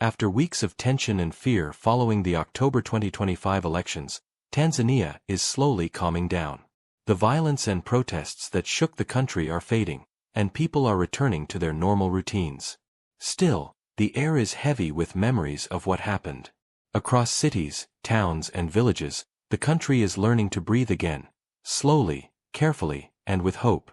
After weeks of tension and fear following the October 2025 elections, Tanzania is slowly calming down. The violence and protests that shook the country are fading, and people are returning to their normal routines. Still, the air is heavy with memories of what happened. Across cities, towns, and villages, the country is learning to breathe again, slowly, carefully, and with hope.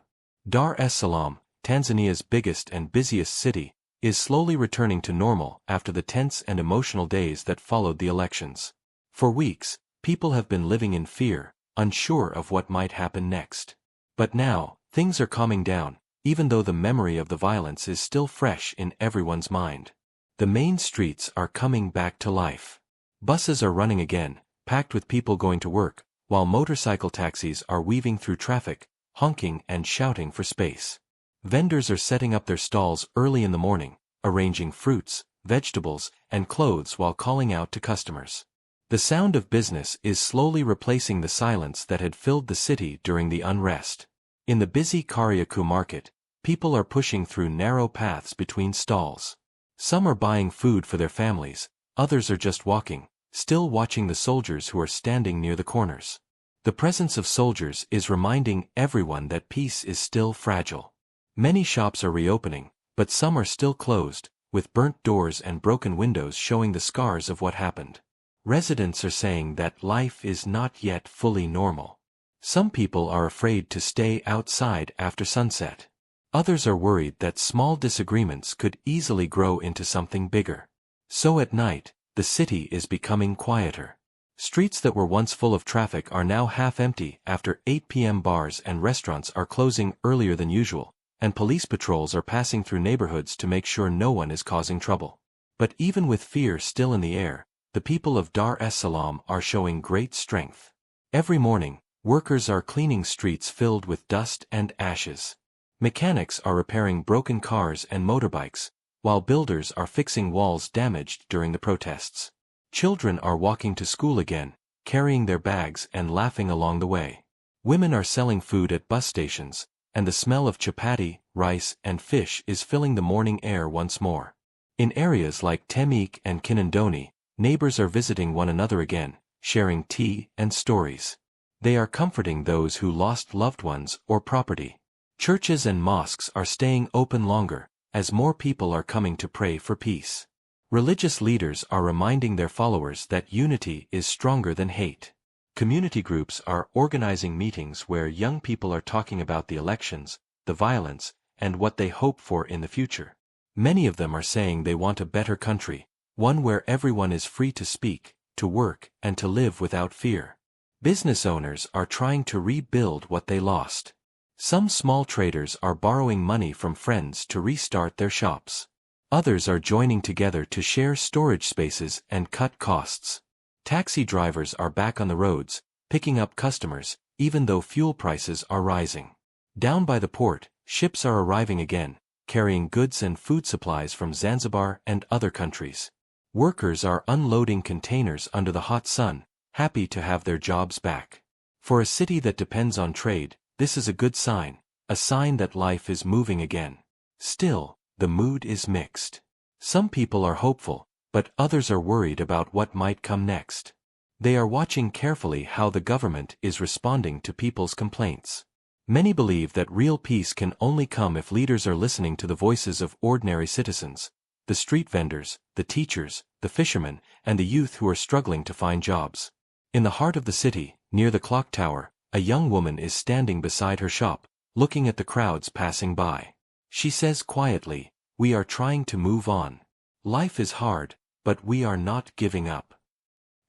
Dar es Salaam, Tanzania's biggest and busiest city, is slowly returning to normal after the tense and emotional days that followed the elections. For weeks, people have been living in fear, unsure of what might happen next. But now, things are calming down, even though the memory of the violence is still fresh in everyone's mind. The main streets are coming back to life. Buses are running again, packed with people going to work, while motorcycle taxis are weaving through traffic, honking and shouting for space. Vendors are setting up their stalls early in the morning, arranging fruits, vegetables, and clothes while calling out to customers. The sound of business is slowly replacing the silence that had filled the city during the unrest. In the busy Kariakoo market, people are pushing through narrow paths between stalls. Some are buying food for their families, others are just walking, still watching the soldiers who are standing near the corners. The presence of soldiers is reminding everyone that peace is still fragile. Many shops are reopening, but some are still closed, with burnt doors and broken windows showing the scars of what happened. Residents are saying that life is not yet fully normal. Some people are afraid to stay outside after sunset. Others are worried that small disagreements could easily grow into something bigger. So at night, the city is becoming quieter. Streets that were once full of traffic are now half empty after 8 p.m. Bars and restaurants are closing earlier than usual, and police patrols are passing through neighborhoods to make sure no one is causing trouble. But even with fear still in the air, the people of Dar es Salaam are showing great strength. Every morning, workers are cleaning streets filled with dust and ashes. Mechanics are repairing broken cars and motorbikes, while builders are fixing walls damaged during the protests. Children are walking to school again, carrying their bags and laughing along the way. Women are selling food at bus stations, and the smell of chapati, rice, and fish is filling the morning air once more. In areas like Temeke and Kinondoni, neighbors are visiting one another again, sharing tea and stories. They are comforting those who lost loved ones or property. Churches and mosques are staying open longer, as more people are coming to pray for peace. Religious leaders are reminding their followers that unity is stronger than hate. Community groups are organizing meetings where young people are talking about the elections, the violence, and what they hope for in the future. Many of them are saying they want a better country, one where everyone is free to speak, to work, and to live without fear. Business owners are trying to rebuild what they lost. Some small traders are borrowing money from friends to restart their shops. Others are joining together to share storage spaces and cut costs. Taxi drivers are back on the roads, picking up customers, even though fuel prices are rising. Down by the port, ships are arriving again, carrying goods and food supplies from Zanzibar and other countries. Workers are unloading containers under the hot sun, happy to have their jobs back. For a city that depends on trade, this is a good sign, a sign that life is moving again. Still, the mood is mixed. Some people are hopeful, but others are worried about what might come next. They are watching carefully how the government is responding to people's complaints. Many believe that real peace can only come if leaders are listening to the voices of ordinary citizens, the street vendors, the teachers, the fishermen, and the youth who are struggling to find jobs. In the heart of the city, near the clock tower, a young woman is standing beside her shop, looking at the crowds passing by. She says quietly, "We are trying to move on. Life is hard, but we are not giving up."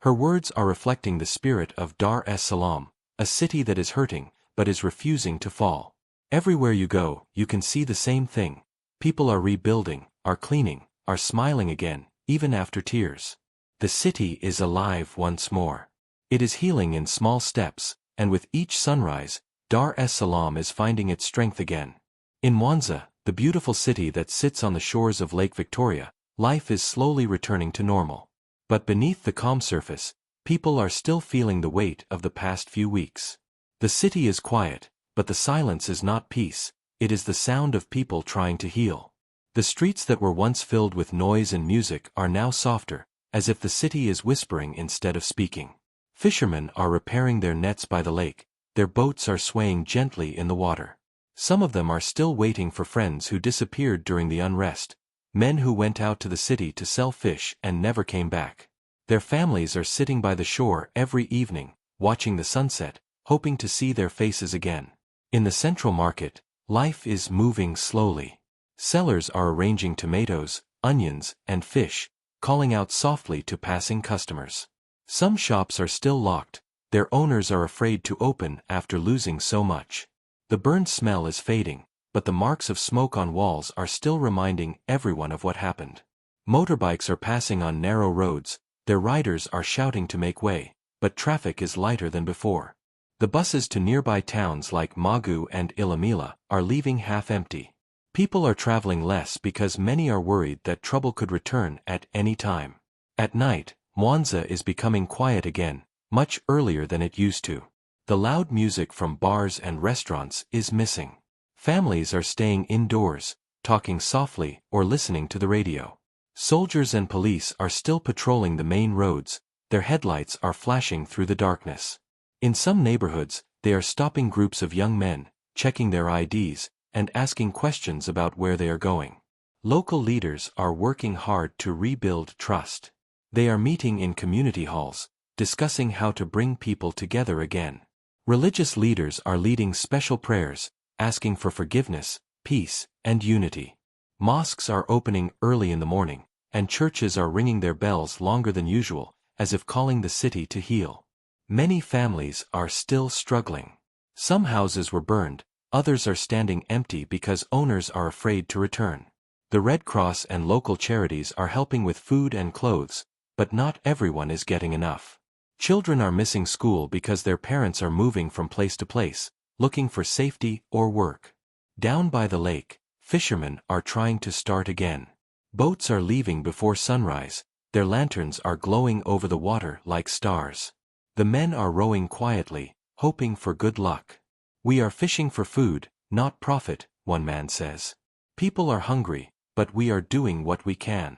Her words are reflecting the spirit of Dar es Salaam, a city that is hurting, but is refusing to fall. Everywhere you go, you can see the same thing. People are rebuilding, are cleaning, are smiling again, even after tears. The city is alive once more. It is healing in small steps, and with each sunrise, Dar es Salaam is finding its strength again. In Mwanza, the beautiful city that sits on the shores of Lake Victoria, life is slowly returning to normal. But beneath the calm surface, people are still feeling the weight of the past few weeks. The city is quiet, but the silence is not peace, it is the sound of people trying to heal. The streets that were once filled with noise and music are now softer, as if the city is whispering instead of speaking. Fishermen are repairing their nets by the lake, their boats are swaying gently in the water. Some of them are still waiting for friends who disappeared during the unrest, men who went out to the city to sell fish and never came back. Their families are sitting by the shore every evening, watching the sunset, hoping to see their faces again. In the central market, life is moving slowly. Sellers are arranging tomatoes, onions, and fish, calling out softly to passing customers. Some shops are still locked, their owners are afraid to open after losing so much. The burnt smell is fading, but the marks of smoke on walls are still reminding everyone of what happened. Motorbikes are passing on narrow roads, their riders are shouting to make way, but traffic is lighter than before. The buses to nearby towns like Magu and Ilamila are leaving half empty. People are traveling less because many are worried that trouble could return at any time. At night, Mwanza is becoming quiet again, much earlier than it used to. The loud music from bars and restaurants is missing. Families are staying indoors, talking softly or listening to the radio. Soldiers and police are still patrolling the main roads, their headlights are flashing through the darkness. In some neighborhoods, they are stopping groups of young men, checking their IDs, and asking questions about where they are going. Local leaders are working hard to rebuild trust. They are meeting in community halls, discussing how to bring people together again. Religious leaders are leading special prayers, asking for forgiveness, peace, and unity. Mosques are opening early in the morning, and churches are ringing their bells longer than usual, as if calling the city to heal. Many families are still struggling. Some houses were burned, others are standing empty because owners are afraid to return. The Red Cross and local charities are helping with food and clothes, but not everyone is getting enough. Children are missing school because their parents are moving from place to place, looking for safety or work. Down by the lake, fishermen are trying to start again. Boats are leaving before sunrise, their lanterns are glowing over the water like stars. The men are rowing quietly, hoping for good luck. "We are fishing for food, not profit," one man says. "People are hungry, but we are doing what we can."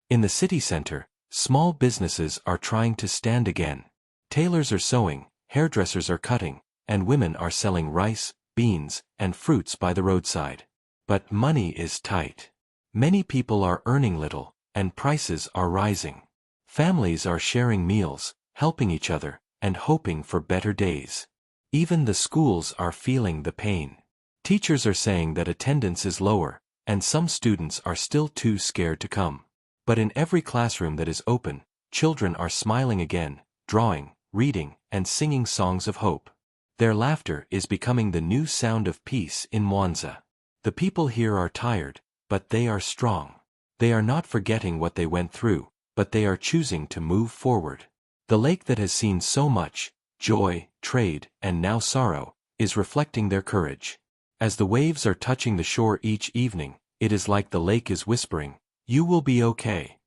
In the city center, small businesses are trying to stand again. Tailors are sewing, hairdressers are cutting, and women are selling rice, beans, and fruits by the roadside. But money is tight. Many people are earning little, and prices are rising. Families are sharing meals, helping each other, and hoping for better days. Even the schools are feeling the pain. Teachers are saying that attendance is lower, and some students are still too scared to come. But in every classroom that is open, children are smiling again, drawing, reading, and singing songs of hope. Their laughter is becoming the new sound of peace in Mwanza. The people here are tired, but they are strong. They are not forgetting what they went through, but they are choosing to move forward. The lake that has seen so much, joy, trade, and now sorrow, is reflecting their courage. As the waves are touching the shore each evening, it is like the lake is whispering, "You will be okay."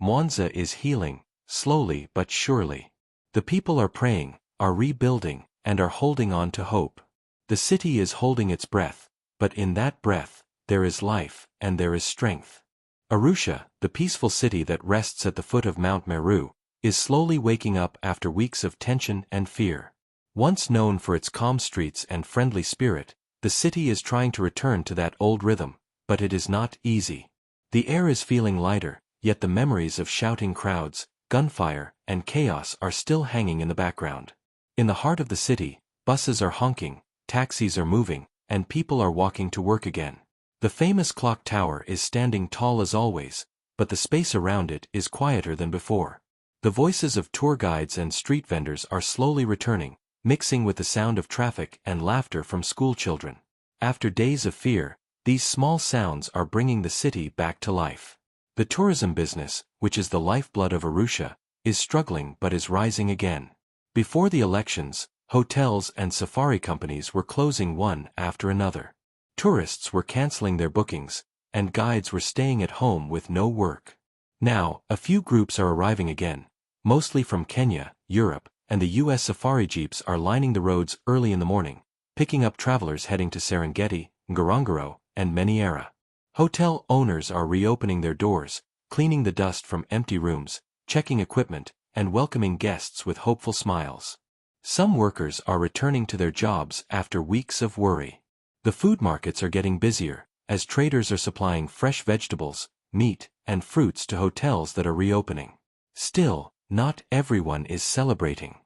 Mwanza is healing, slowly but surely. The people are praying, are rebuilding, and are holding on to hope. The city is holding its breath, but in that breath, there is life, and there is strength. Arusha, the peaceful city that rests at the foot of Mount Meru, is slowly waking up after weeks of tension and fear. Once known for its calm streets and friendly spirit, the city is trying to return to that old rhythm, but it is not easy. The air is feeling lighter, yet the memories of shouting crowds, gunfire, and chaos are still hanging in the background. In the heart of the city, buses are honking, taxis are moving, and people are walking to work again. The famous clock tower is standing tall as always, but the space around it is quieter than before. The voices of tour guides and street vendors are slowly returning, mixing with the sound of traffic and laughter from school children. After days of fear, these small sounds are bringing the city back to life. The tourism business, which is the lifeblood of Arusha, is struggling but is rising again. Before the elections, hotels and safari companies were closing one after another. Tourists were canceling their bookings, and guides were staying at home with no work. Now, a few groups are arriving again, mostly from Kenya, Europe, and the US safari jeeps are lining the roads early in the morning, picking up travelers heading to Serengeti, Ngorongoro, and Manyara. Hotel owners are reopening their doors, cleaning the dust from empty rooms, checking equipment, and welcoming guests with hopeful smiles. Some workers are returning to their jobs after weeks of worry. The food markets are getting busier, as traders are supplying fresh vegetables, meat, and fruits to hotels that are reopening. Still, not everyone is celebrating.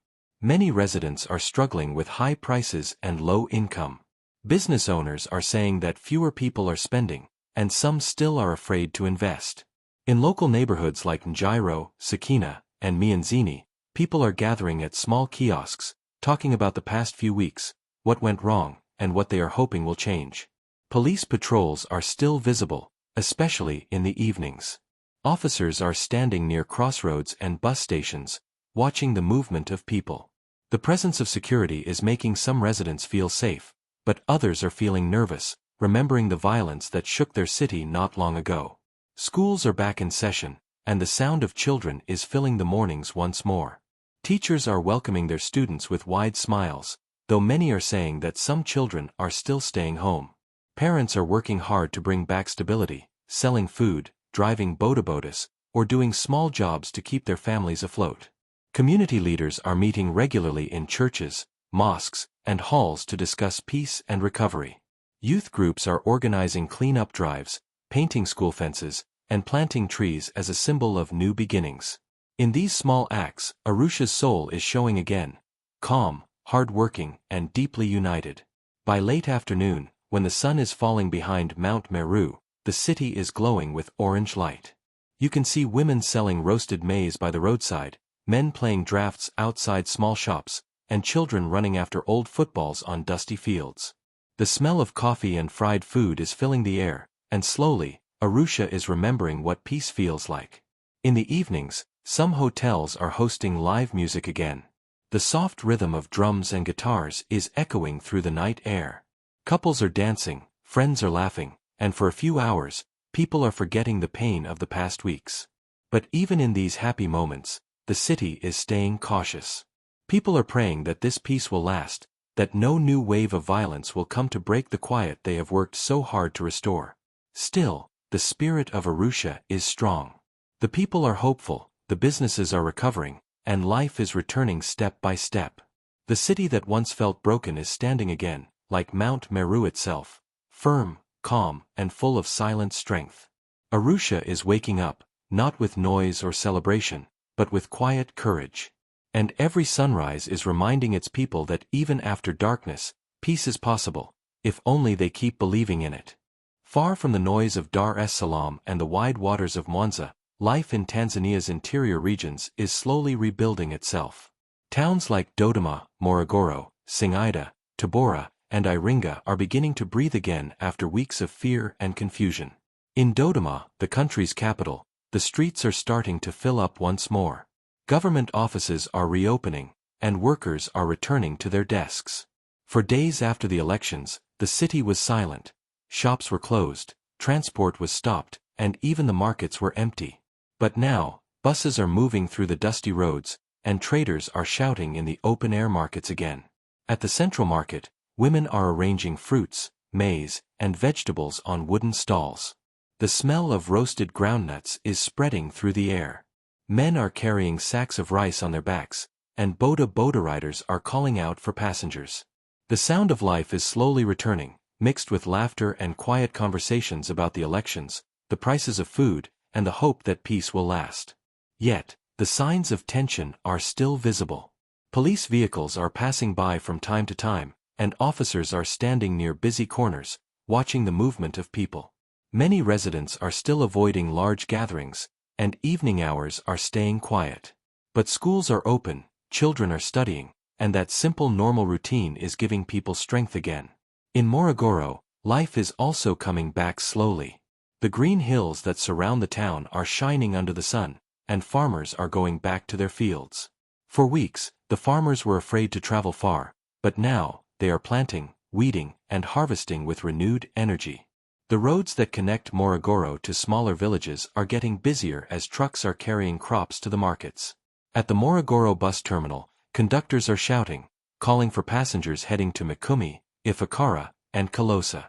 Many residents are struggling with high prices and low income. Business owners are saying that fewer people are spending, and some still are afraid to invest. In local neighborhoods like Njiro, Sakina, and Mianzini, people are gathering at small kiosks, talking about the past few weeks, what went wrong, and what they are hoping will change. Police patrols are still visible, especially in the evenings. Officers are standing near crossroads and bus stations, watching the movement of people. The presence of security is making some residents feel safe, but others are feeling nervous, remembering the violence that shook their city not long ago. Schools are back in session, and the sound of children is filling the mornings once more. Teachers are welcoming their students with wide smiles, though many are saying that some children are still staying home. Parents are working hard to bring back stability, selling food, driving bodabodas, or doing small jobs to keep their families afloat. Community leaders are meeting regularly in churches, mosques, and halls to discuss peace and recovery. Youth groups are organizing cleanup drives, painting school fences, and planting trees as a symbol of new beginnings. In these small acts, Arusha's soul is showing again, calm, hard-working, and deeply united. By late afternoon, when the sun is falling behind Mount Meru, the city is glowing with orange light. You can see women selling roasted maize by the roadside, men playing drafts outside small shops, and children running after old footballs on dusty fields. The smell of coffee and fried food is filling the air, and slowly, Arusha is remembering what peace feels like. In the evenings, some hotels are hosting live music again. The soft rhythm of drums and guitars is echoing through the night air. Couples are dancing, friends are laughing, and for a few hours, people are forgetting the pain of the past weeks. But even in these happy moments, the city is staying cautious. People are praying that this peace will last, that no new wave of violence will come to break the quiet they have worked so hard to restore. Still, the spirit of Arusha is strong. The people are hopeful, the businesses are recovering, and life is returning step by step. The city that once felt broken is standing again, like Mount Meru itself, firm, calm, and full of silent strength. Arusha is waking up, not with noise or celebration, but with quiet courage. And every sunrise is reminding its people that even after darkness, peace is possible, if only they keep believing in it. Far from the noise of Dar es Salaam and the wide waters of Mwanza, life in Tanzania's interior regions is slowly rebuilding itself. Towns like Dodoma, Morogoro, Singida, Tabora, and Iringa are beginning to breathe again after weeks of fear and confusion. In Dodoma, the country's capital, the streets are starting to fill up once more. Government offices are reopening, and workers are returning to their desks. For days after the elections, the city was silent. Shops were closed, transport was stopped, and even the markets were empty. But now, buses are moving through the dusty roads, and traders are shouting in the open-air markets again. At the central market, women are arranging fruits, maize, and vegetables on wooden stalls. The smell of roasted groundnuts is spreading through the air. Men are carrying sacks of rice on their backs, and boda riders are calling out for passengers. The sound of life is slowly returning, mixed with laughter and quiet conversations about the elections, the prices of food, and the hope that peace will last. Yet, the signs of tension are still visible. Police vehicles are passing by from time to time, and officers are standing near busy corners, watching the movement of people. Many residents are still avoiding large gatherings, and evening hours are staying quiet. But schools are open, children are studying, and that simple normal routine is giving people strength again. In Morogoro, life is also coming back slowly. The green hills that surround the town are shining under the sun, and farmers are going back to their fields. For weeks, the farmers were afraid to travel far, but now, they are planting, weeding, and harvesting with renewed energy. The roads that connect Morogoro to smaller villages are getting busier as trucks are carrying crops to the markets. At the Morogoro bus terminal, conductors are shouting, calling for passengers heading to Mikumi, Ifakara, and Kalosa.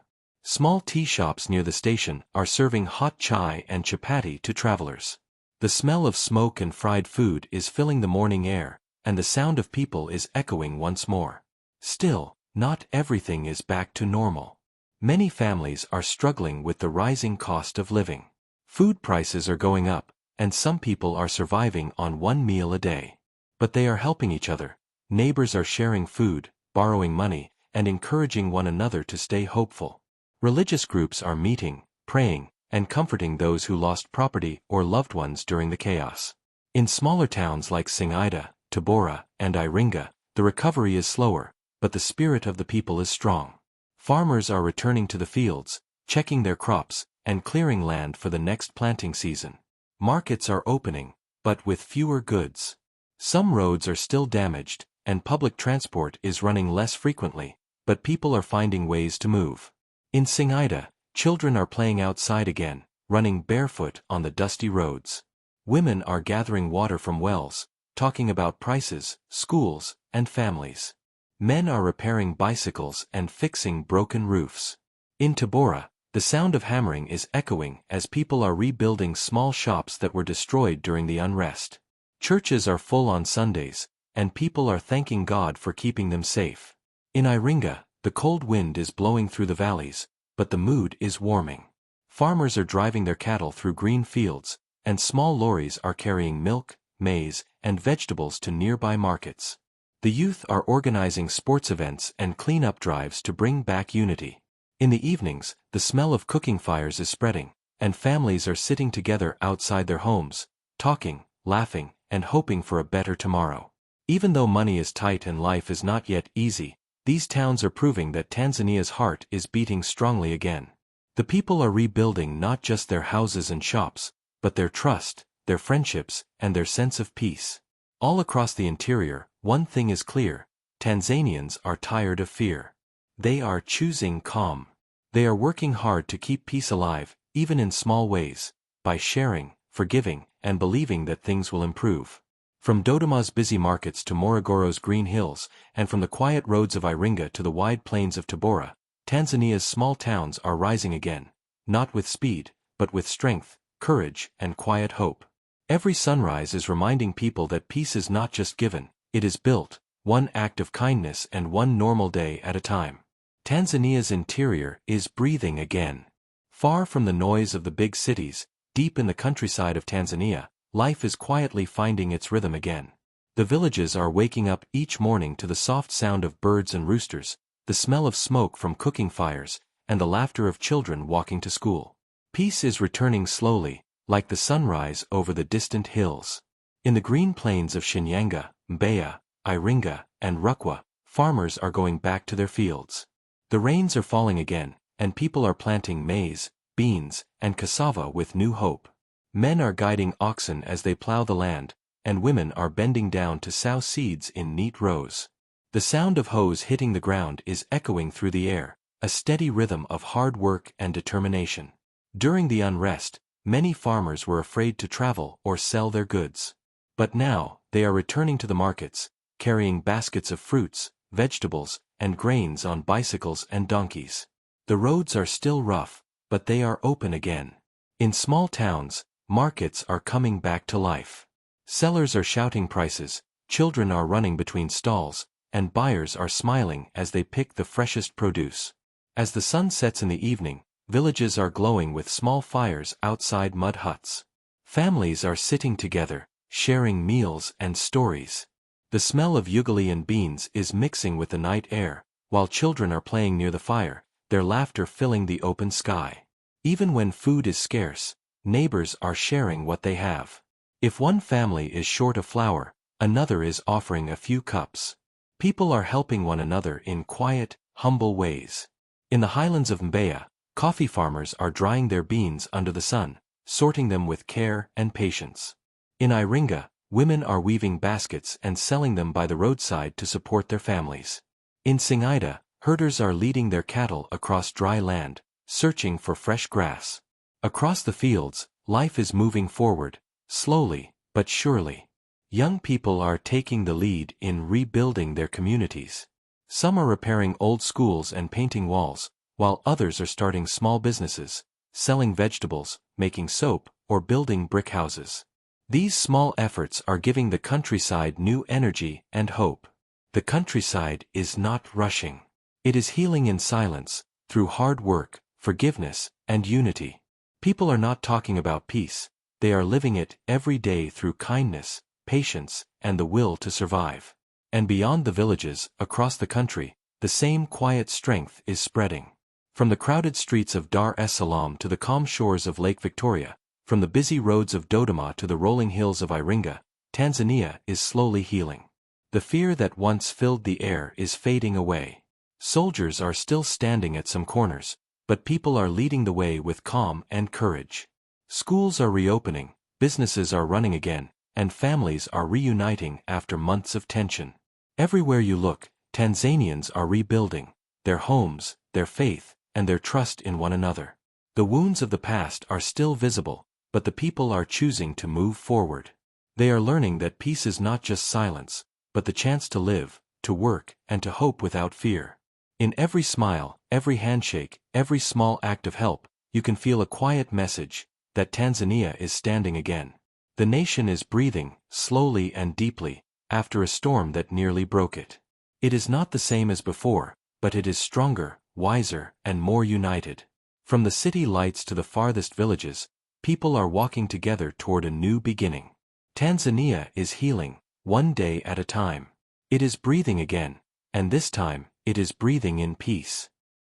Small tea shops near the station are serving hot chai and chapati to travelers. The smell of smoke and fried food is filling the morning air, and the sound of people is echoing once more. Still, not everything is back to normal. Many families are struggling with the rising cost of living. Food prices are going up, and some people are surviving on one meal a day. But they are helping each other. Neighbors are sharing food, borrowing money, and encouraging one another to stay hopeful. Religious groups are meeting, praying, and comforting those who lost property or loved ones during the chaos. In smaller towns like Singida, Tabora, and Iringa, the recovery is slower, but the spirit of the people is strong. Farmers are returning to the fields, checking their crops, and clearing land for the next planting season. Markets are opening, but with fewer goods. Some roads are still damaged, and public transport is running less frequently, but people are finding ways to move. In Singida, children are playing outside again, running barefoot on the dusty roads. Women are gathering water from wells, talking about prices, schools, and families. Men are repairing bicycles and fixing broken roofs. In Tabora, the sound of hammering is echoing as people are rebuilding small shops that were destroyed during the unrest. Churches are full on Sundays, and people are thanking God for keeping them safe. In Iringa, the cold wind is blowing through the valleys, but the mood is warming. Farmers are driving their cattle through green fields, and small lorries are carrying milk, maize, and vegetables to nearby markets. The youth are organizing sports events and cleanup drives to bring back unity. In the evenings, the smell of cooking fires is spreading, and families are sitting together outside their homes, talking, laughing, and hoping for a better tomorrow. Even though money is tight and life is not yet easy, these towns are proving that Tanzania's heart is beating strongly again. The people are rebuilding not just their houses and shops, but their trust, their friendships, and their sense of peace. All across the interior, one thing is clear: Tanzanians are tired of fear. They are choosing calm. They are working hard to keep peace alive, even in small ways, by sharing, forgiving, and believing that things will improve. From Dodema's busy markets to Morogoro's green hills, and from the quiet roads of Iringa to the wide plains of Tabora, Tanzania's small towns are rising again, not with speed, but with strength, courage, and quiet hope. Every sunrise is reminding people that peace is not just given, it is built, one act of kindness and one normal day at a time. Tanzania's interior is breathing again. Far from the noise of the big cities, deep in the countryside of Tanzania, life is quietly finding its rhythm again. The villages are waking up each morning to the soft sound of birds and roosters, the smell of smoke from cooking fires, and the laughter of children walking to school. Peace is returning slowly, like the sunrise over the distant hills. In the green plains of Shinyanga, Mbeya, Iringa, and Rukwa, farmers are going back to their fields. The rains are falling again, and people are planting maize, beans, and cassava with new hope. Men are guiding oxen as they plow the land, and women are bending down to sow seeds in neat rows. The sound of hoes hitting the ground is echoing through the air, a steady rhythm of hard work and determination. During the unrest, many farmers were afraid to travel or sell their goods. But now, they are returning to the markets, carrying baskets of fruits, vegetables, and grains on bicycles and donkeys. The roads are still rough, but they are open again. In small towns, markets are coming back to life. Sellers are shouting prices, children are running between stalls, and buyers are smiling as they pick the freshest produce. As the sun sets in the evening, villages are glowing with small fires outside mud huts. Families are sitting together, sharing meals and stories. The smell of ugali and beans is mixing with the night air, while children are playing near the fire, their laughter filling the open sky. Even when food is scarce, neighbors are sharing what they have. If one family is short of flour, another is offering a few cups. People are helping one another in quiet, humble ways. In the highlands of Mbeya, coffee farmers are drying their beans under the sun, sorting them with care and patience. In Iringa, women are weaving baskets and selling them by the roadside to support their families. In Singida, herders are leading their cattle across dry land, searching for fresh grass. Across the fields, life is moving forward, slowly but surely. Young people are taking the lead in rebuilding their communities. Some are repairing old schools and painting walls, while others are starting small businesses, selling vegetables, making soap, or building brick houses. These small efforts are giving the countryside new energy and hope. The countryside is not rushing. It is healing in silence, through hard work, forgiveness, and unity. People are not talking about peace, they are living it every day through kindness, patience, and the will to survive. And beyond the villages, across the country, the same quiet strength is spreading. From the crowded streets of Dar es Salaam to the calm shores of Lake Victoria, from the busy roads of Dodoma to the rolling hills of Iringa, Tanzania is slowly healing. The fear that once filled the air is fading away. Soldiers are still standing at some corners, but people are leading the way with calm and courage. Schools are reopening, businesses are running again, and families are reuniting after months of tension. Everywhere you look, Tanzanians are rebuilding their homes, their faith, and their trust in one another. The wounds of the past are still visible, but the people are choosing to move forward. They are learning that peace is not just silence, but the chance to live, to work, and to hope without fear. In every smile, every handshake, every small act of help, you can feel a quiet message that Tanzania is standing again. The nation is breathing, slowly and deeply, after a storm that nearly broke it. It is not the same as before, but it is stronger, wiser, and more united. From the city lights to the farthest villages, people are walking together toward a new beginning. Tanzania is healing, one day at a time. It is breathing again, and this time, it is breathing in peace.